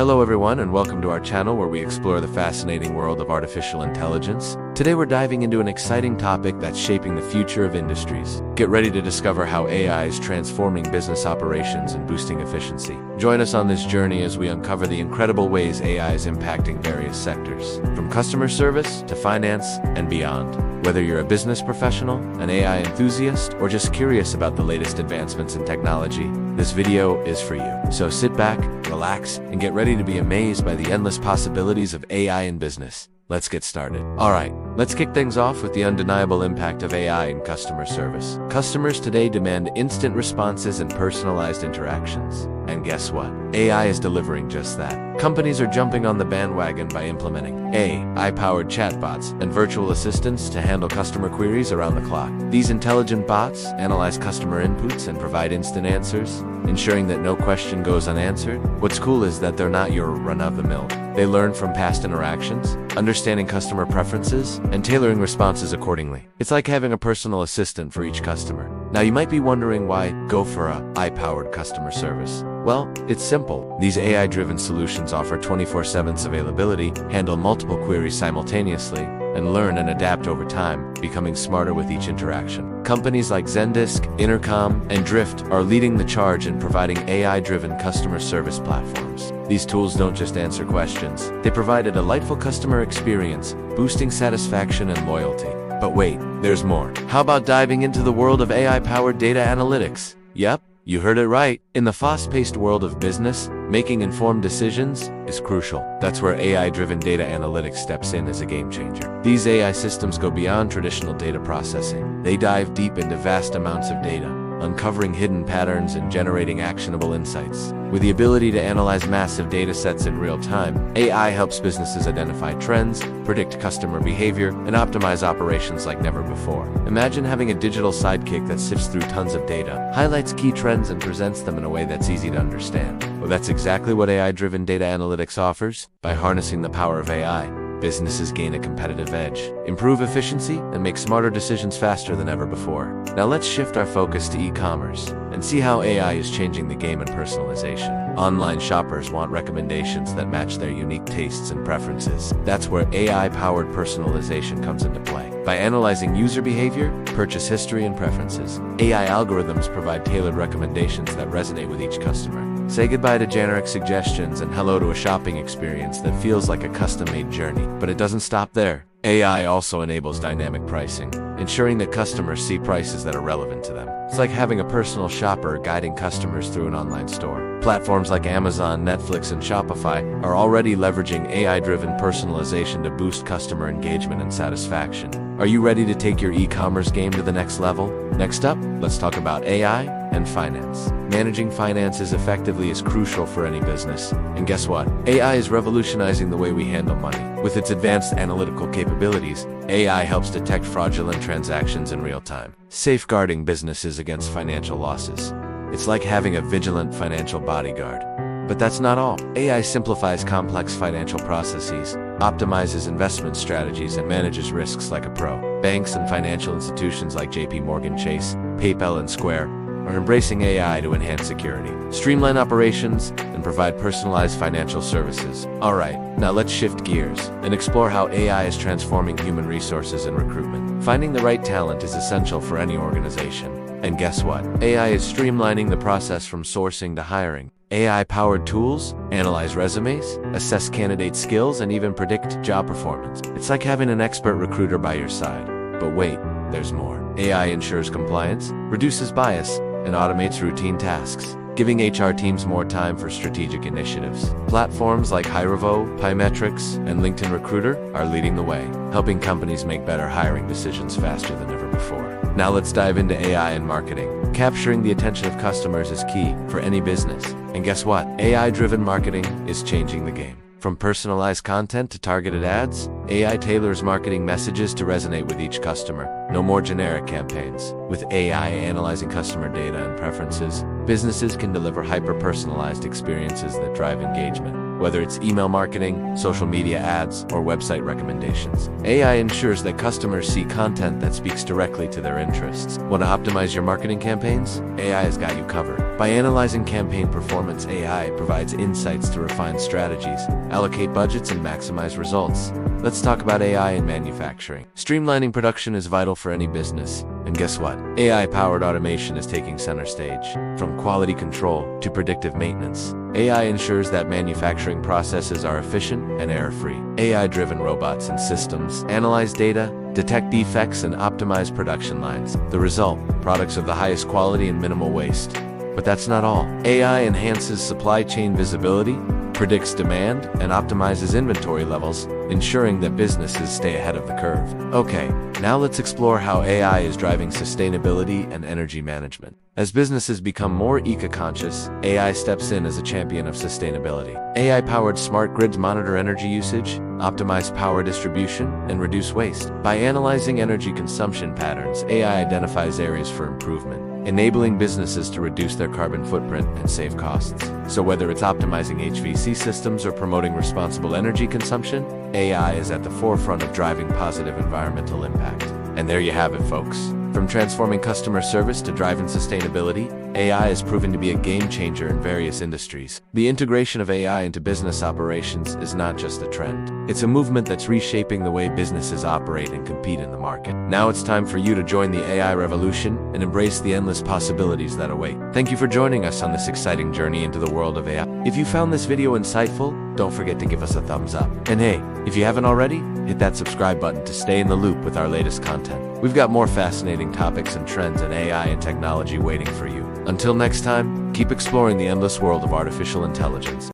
Hello everyone and welcome to our channel where we explore the fascinating world of artificial intelligence. Today we're diving into an exciting topic that's shaping the future of industries. Get ready to discover how AI is transforming business operations and boosting efficiency. Join us on this journey as we uncover the incredible ways AI is impacting various sectors, from customer service to finance and beyond. Whether you're a business professional, an AI enthusiast, or just curious about the latest advancements in technology, this video is for you. So sit back, relax, and get ready to be amazed by the endless possibilities of AI in business. Let's get started. Alright, let's kick things off with the undeniable impact of AI in customer service. Customers today demand instant responses and personalized interactions. And guess what? AI is delivering just that. Companies are jumping on the bandwagon by implementing AI-powered chatbots and virtual assistants to handle customer queries around the clock. These intelligent bots analyze customer inputs and provide instant answers, ensuring that no question goes unanswered. What's cool is that they're not your run-of-the-mill. They learn from past interactions, understanding customer preferences, and tailoring responses accordingly. It's like having a personal assistant for each customer. Now you might be wondering why go for a AI-powered customer service. Well, it's simple. These AI-driven solutions offer 24/7 availability, handle multiple queries simultaneously, and learn and adapt over time, becoming smarter with each interaction. Companies like Zendesk, Intercom, and Drift are leading the charge in providing AI-driven customer service platforms. These tools don't just answer questions, they provide a delightful customer experience, boosting satisfaction and loyalty. But wait, there's more. How about diving into the world of AI-powered data analytics? Yep, you heard it right. In the fast-paced world of business, making informed decisions is crucial. That's where AI-driven data analytics steps in as a game changer. These AI systems go beyond traditional data processing. They dive deep into vast amounts of data, uncovering hidden patterns and generating actionable insights. With the ability to analyze massive data sets in real time, AI helps businesses identify trends, predict customer behavior, and optimize operations like never before. Imagine having a digital sidekick that sifts through tons of data, highlights key trends, and presents them in a way that's easy to understand. Well, that's exactly what AI-driven data analytics offers. By harnessing the power of AI, businesses gain a competitive edge, improve efficiency, and make smarter decisions faster than ever before. Now let's shift our focus to e-commerce and see how AI is changing the game in personalization. Online shoppers want recommendations that match their unique tastes and preferences. That's where AI-powered personalization comes into play. By analyzing user behavior, purchase history, and preferences, AI algorithms provide tailored recommendations that resonate with each customer. Say goodbye to generic suggestions and hello to a shopping experience that feels like a custom-made journey. But it doesn't stop there. AI also enables dynamic pricing, ensuring that customers see prices that are relevant to them. It's like having a personal shopper guiding customers through an online store. Platforms like Amazon, Netflix, and Shopify are already leveraging AI-driven personalization to boost customer engagement and satisfaction. Are you ready to take your e-commerce game to the next level? Next up, let's talk about AI and finance. Managing finances effectively is crucial for any business. And guess what? AI is revolutionizing the way we handle money. With its advanced analytical capabilities, AI helps detect fraudulent transactions in real time, safeguarding businesses against financial losses. It's like having a vigilant financial bodyguard. But that's not all. AI simplifies complex financial processes, optimizes investment strategies, and manages risks like a pro. Banks and financial institutions like JP Chase, PayPal, and Square are embracing AI to enhance security, streamline operations, and provide personalized financial services. Alright, now let's shift gears and explore how AI is transforming human resources and recruitment. Finding the right talent is essential for any organization. And guess what? AI is streamlining the process from sourcing to hiring. AI-powered tools analyze resumes, assess candidate skills, and even predict job performance. It's like having an expert recruiter by your side. But wait, there's more. AI ensures compliance, reduces bias, and automates routine tasks, giving HR teams more time for strategic initiatives. Platforms like Hirevo, Pymetrics, and LinkedIn Recruiter are leading the way, helping companies make better hiring decisions faster than ever before. Now let's dive into AI and marketing. Capturing the attention of customers is key for any business. And guess what? AI-driven marketing is changing the game. From personalized content to targeted ads, AI tailors marketing messages to resonate with each customer. No more generic campaigns. With AI analyzing customer data and preferences, businesses can deliver hyper-personalized experiences that drive engagement. Whether it's email marketing, social media ads, or website recommendations, AI ensures that customers see content that speaks directly to their interests. Want to optimize your marketing campaigns? AI has got you covered. By analyzing campaign performance, AI provides insights to refine strategies, allocate budgets, and maximize results. Let's talk about AI in manufacturing. Streamlining production is vital for any business. And guess what? AI-powered automation is taking center stage. From quality control to predictive maintenance, AI ensures that manufacturing processes are efficient and error-free. AI-driven robots and systems analyze data, detect defects, and optimize production lines. The result, products of the highest quality and minimal waste. But that's not all. AI enhances supply chain visibility, predicts demand, and optimizes inventory levels, ensuring that businesses stay ahead of the curve. Okay, now let's explore how AI is driving sustainability and energy management. As businesses become more eco-conscious, AI steps in as a champion of sustainability. AI-powered smart grids monitor energy usage, optimize power distribution, and reduce waste. By analyzing energy consumption patterns, AI identifies areas for improvement, enabling businesses to reduce their carbon footprint and save costs. So whether it's optimizing HVAC systems or promoting responsible energy consumption, AI is at the forefront of driving positive environmental impact. And there you have it, folks. From transforming customer service to driving sustainability, AI has proven to be a game changer in various industries. The integration of AI into business operations is not just a trend. It's a movement that's reshaping the way businesses operate and compete in the market. Now it's time for you to join the AI revolution and embrace the endless possibilities that await. Thank you for joining us on this exciting journey into the world of AI. If you found this video insightful, don't forget to give us a thumbs up. And hey, if you haven't already, hit that subscribe button to stay in the loop with our latest content. We've got more fascinating topics and trends in AI and technology waiting for you. Until next time, keep exploring the endless world of artificial intelligence.